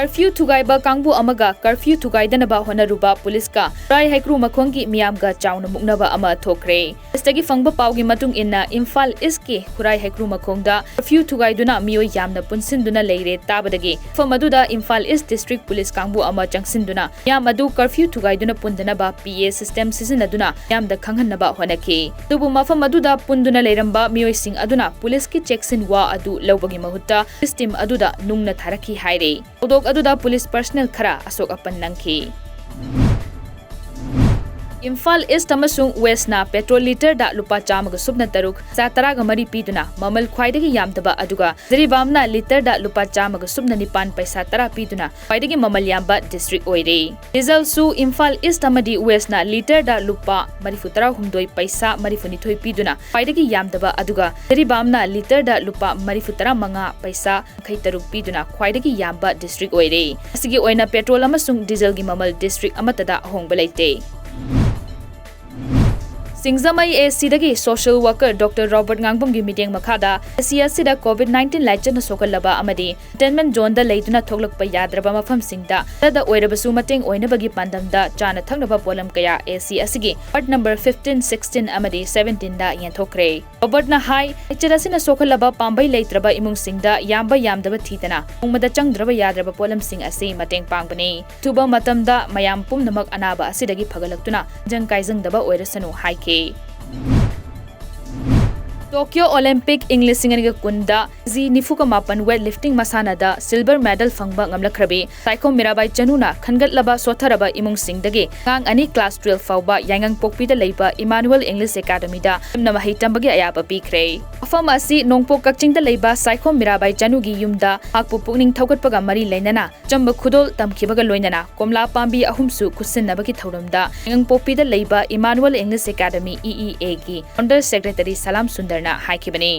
curfew थुगाइबा कांगबु अमगा curfew थुगाइदनबा होनरुबा police का राय हाइक्रू मखोंगी मियामगा chown मुक्नबा अमा थोक्रे इस्तगी फंगबा पाउगी मतुंग इन्ना इम्फाल इसके खुराई हाइक्रू मखोंगदा कर्फ्यू थुगाइदुना मियोय यामना पुनसिनदुना लेरे ताबदगी फमदुदा इम्फाल ईस्ट डिस्ट्रिक्ट पुलिस कांगबु अमा चंगसिनदुना याम अदु कर्फ्यू थुगाइदुना पुंदनबा पीए सिस्टम सिजनदुना यामदा खंगहनबा होनकी दुबु मफम अदुदा पुंदुना लेरंबा मियोय सिंग अदुना पुलिस की चेक्सिन वा अदु लौबगी महुत्ता सिस्टम अदुदा नुंगना थारकी हाइरे अदुदा पुलिस पर्सनल खरा असोक अपन नंखी इम्फाल ईस्ट अमसुंग वेस्टना पेट्रोल लीटर दा लुपा चामग सुबना तरुक चा तराग मरी पीदुना ममल ख्वाइदगी यामदबा अदुगा जरीबामना लीटर दा लुपा चामग सुबना निपान पैसा तरा पीदुना ख्वाइदगी ममल यामबा डिस्ट्रिक्ट ओइरे डीजल सु इम्फाल ईस्ट अमदी वेस्टना लीटर दा लुपा मरीफुतरा हुमदोई पैसा मरीफुनिथोई पीदुना ख्वाइदगी यामदबा अदुगा जरीबामना लीटर दा लुपा मरीफुतरा मंगा पैसा खै तरुक पीदुना ख्वाइदगी यामबा डिस्ट्रिक्ट ओइरे असिगी ओइना पेट्रोल अमसुंग डीजल गी ममल डिस्ट्रिक्ट अमतदा होंगबा लेते सिंगजमई एसीदगी सोशल वर्कर डॉक्टर रॉबर्ट गांगबम की मीटिंग मखादा एसीदा कोविड-19 लाइचन सोकलबा अमदी टेनमेंट जोन दा लेदुना थोगलकप याद्रबा मफम सिंगदा तदा ओइरबसु मटेंग ओइनबगी पांदमदा चाना थंगनबा पोलम कया एसी असिगी वार्ड नंबर 15 16 अमदी 17 दा यंथोक्रे रॉबर्ट ना हाई एचदासिना सोकलबा पांबै लेत्रबा इमुंग सिंगदा यामबा यामदबा थीतना उमदा चंगद्रबा याद्रबा पोलम सिंग असी मटेंग पांगबनी तुबा मतमदा मयाम पुमनमक अनाबा असिदगी फगलक्तुना जंग काइजंगदबा ओइरसनु हाइके टोक्यो ओलंपिक इंग्लिश सिंगनिग कुंदा जी निफुका मापन वेट लिफ्टिंग मसानादा सिल्वर मेडल फंगबा ngamlakhrabi साइको मीराबाई चनुना खनगतलबा सोथरबा इमुंग सिंगदगे गांग अनि क्लास 12 फाउबा यांगंग पोकपीदा लेबा इमानुअल इंग्लिश एकेडमी दा नमहि तंबगे अयाबा पीखरे अफम असि नोंगपो कक्चिंगदा लेबा साइको मीराबाई चनुगी युमदा हाकपु पुकनिंग थौगतपगा मरी लेनना चंब खुदोल तमखिबगा लोइनना कोमला पांबी अहुमसु खुसिनबगी थौरमदा यांगंग पोकपीदा लेबा इमानुअल इंग्लिश एकेडमी EEA की अंडर सेक्रेटरी सलाम सुंदर हाइकिबनी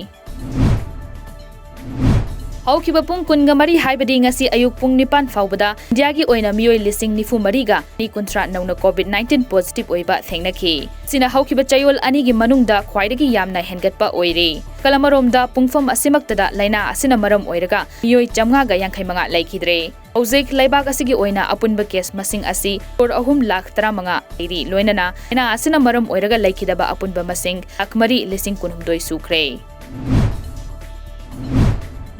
हौखिबा पुंग कुनगा मरी हाइबदी ngasi ayuk pung 9 फाउबदा इंडियागी ओइना मियोय लिसिंग निफु मरीगा नि कुंत्रा नौना कोविड-19 पॉजिटिव ओइबा थेंगनखि सिना हौखिबा चयोल अनिगी मनुंगदा ख्वाइदगी यामना हेनगतपा ओइरे कलमरोमदा पुंगफम असिमक्तदा लाइना असिना मरम ओइरगा मियोय 585 लैखिद्रे हौजेक लैबाक असिगी ओइना अपुनबा केस मसिंग असि 3,35,000 एरी लोइनना एना असिना मरम ओइरगा लैखिदबा अपुनबा मसिंग अकमरी लिसिंग कुनहुमदोय सुख्रे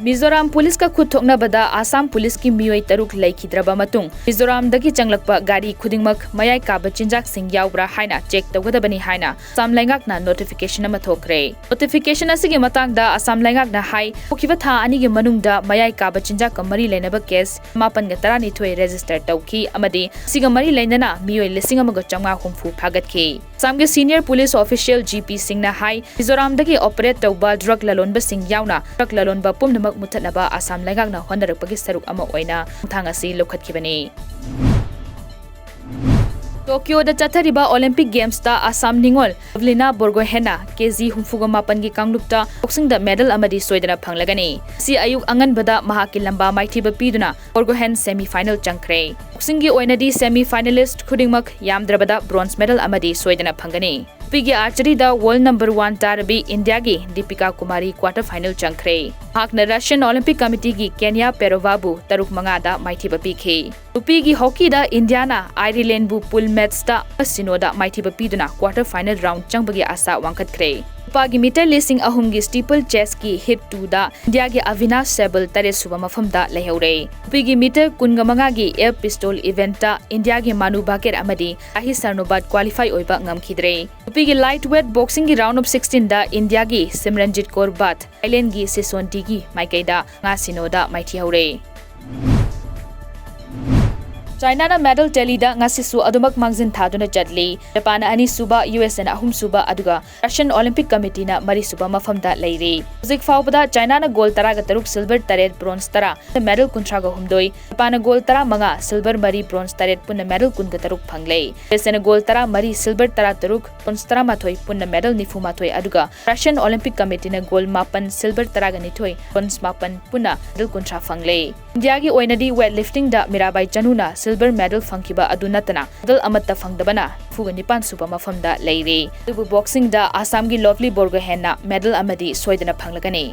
मिजोराम पुलिस का खुद थोकनबदा आसाम पुलिस की मियोय तरुक लैखिद्रबा मतुंग मिजोराम दगी चंगलकपा गाड़ी खुदिंगमक मयाय काबा चिंजाक सिंग यावब्रा हाइना चेक तौगदबनी हाइना आसाम लैंगाकना नोटिफिकेशन अमा थोक्रे नोटिफिकेशन असिगी मतांगदा आसाम लैंगाकना हाई होखिबा था अनिगी मनुंगदा मयाय काबा चिंजाक मरी लेनबा केस 912 रजिस्टर तौखी अमदी सिगा मरी लेनना मियोय लिसिंग अमगा चंगा हुमफु फागतखि सामगे सीनियर पुलिस ऑफिशियल GP सिंगना हाई मिजोराम दगी ऑपरेट तौबा ड्रग ललोनबा सिंग यावना ड्रग ललोनबा पुमनमक मुथनबा आसाम लैंगाकना होनरपगी सरुक अमा ओइना मुथांग असि लौखतखिबनी टोक्यो दा चथरिबा ओलंपिक गेम्स ता आसाम निंगोल अवलिना बोरगोहेना केजी 34 की कांगलुपता बॉक्सिंग दा मेडल अमदी सोइदना फंगलगनी सि अयुक अंगनबदा महाकी लंबा माइथिबा पीदुना बोरगोहेन सेमीफाइनल चंख्रे बॉक्सिंग की ओइनदी सेमीफाइनलिस्ट खुदिंगमक यामद्रबदा ब्रोंज मेडल अमदी सोइदना फंगनी पिगी आर्चरी दा वर्ल्ड नंबर 1 तारबी इंडिया की दीपिका कुमारी क्वार्टर फाइनल चंख्रे हाकना रशियन ओलंपिक कमिटी की केन्या पेरोवाबु तरुक मंगादा माइथिबा पीखे नुपीगी हॉकी दा इंडियाना आयरलैंड बु पुल मैच दा सिनोदा माइथिबा पीदुना क्वार्टर फाइनल राउंड चंबगी आशा वांखतख्रे नुपागी मीटर लिसिंग अहुमगी स्टीपल चेस की हिट 2 दा इंडिया की अविनाश सेबल तरे सुबा मफमदा लेहौरे नुपीगी मीटर कुनगमंगा की एयर पिस्तौल इवेंट दा इंडिया की मानु बाकेर अमदी आहि सरनोबाद क्वालिफाई ओइबा ngamkhidre नुपीगी लाइट वेट बॉक्सिंग की राउंड ऑफ 16 दा इंडिया की सिमरनजीत कौर बात थाईलैंड की सिसोंटी की माइकेदा ngasinoda माइथिहौरे चाइना ना मेडल टेलीदा ngasisu adumak mangzin thaduna chatli Japan ani suba US na ahum suba aduga Russian Olympic Committee na mari suba mafamda leiri hujik faubada China na gold 10 ga taruk silver 3 bronze 10 medal 13 ga humdoi Japan na gold 15 silver mari bronze 3 punna medal 10 ga taruk phanglei US na gold 10 mari silver 10 taruk bronze 10 mathoi punna medal 9 aduga Russian Olympic Committee na gold 9 silver 10 ga nithoi bronze 9 punna medal 13 phanglei India gi oinadi weightlifting da Mirabai Chanuna silver medal fangkiba adunatana medal amatta fangdabana fuga 9 suba mafamda leire dubu boxing da Assam gi Lovely Borgohain na medal amadi soidana phanglagani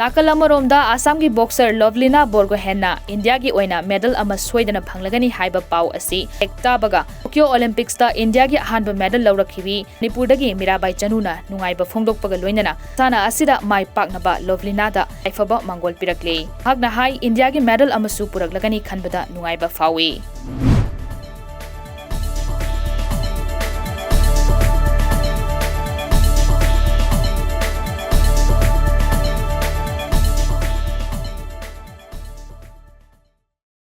Nakal amaromda Assamgi boxer Lovelina Borgohainna Indiagi oina medal ama soidana phanglagani haiba pau asi ektabaga Tokyo Olympics ta Indiagi ahanba medal laurakhibi Manipurdagi Mirabai Chanuna nungaiba phongdokpaga loinana sana asida mai paknaba Lovelina da aifaba mangol pirakle hagna hai Indiagi medal amasu puraklagani khanbada nungaiba fawi